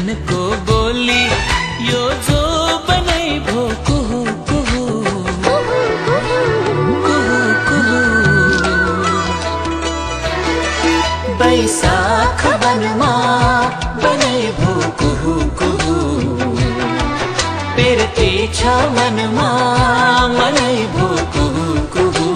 मनको बोली यो जो बनै भो कुहु कुहु कुहु कुहु। बैशाख वनमा बनै भो कुहु कुहु, पिरती छ मनमा मनै भो कुहु कुहु।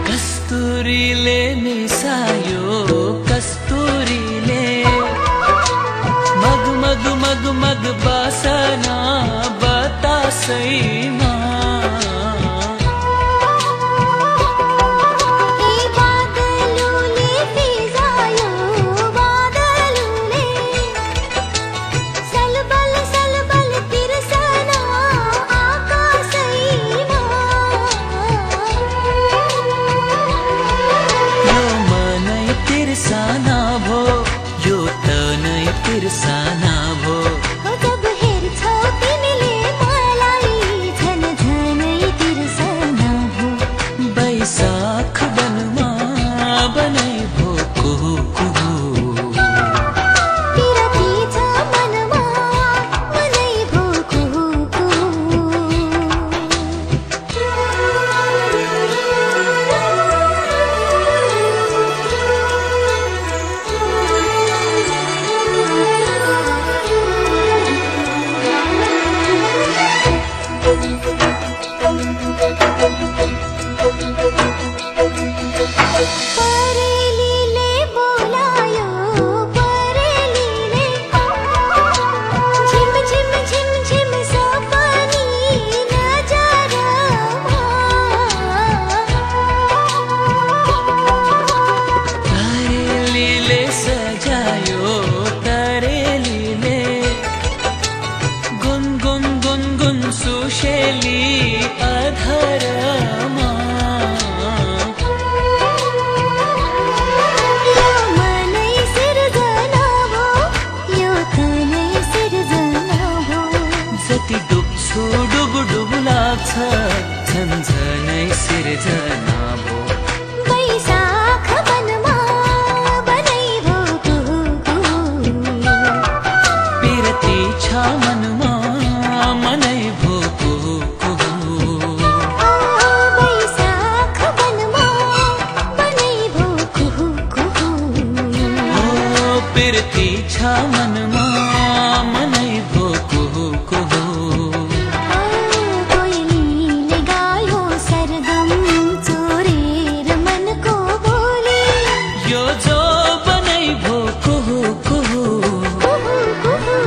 कस्तुरीले मिसायो कस्तुरीले मग मग मग मग बासना बतासैमा। तिर्सना भो यो त नै तिर्सना भो, जब हेर्छौ तिमीले मलाई झन् झनै तिर्सना भो। बैशाख वनमा बनै भो कुहु कुहु, पिरती छ मनमा मनै भो कुहु कुहु। परेलीले बोलायो परेलीले, झिम झिम झिम झिम सपनी नजरमा। तरेलीले सजायो तरेलीले, गुन गुन गुन गुन सुशेली अधरमा। जति डुब्छु डुबु डुबु लाग्छ झन् झनै सिर्जना भो। बैशाख वनमा बनै भो कुहु कुहु, पिरती छ मनमा मनै भो कुहु कुहु। बैशाख वनमा बनै भो कुहु कुहु। पिरती छ मनमा मनै भो कुहु कुहु। कोइलीले गायो सरगम चोरेर मनको बोली यो जो बनै भो कुहु कुहु कुहु कुहु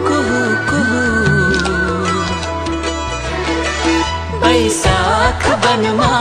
कुहु कुहु। बैशाख वनमा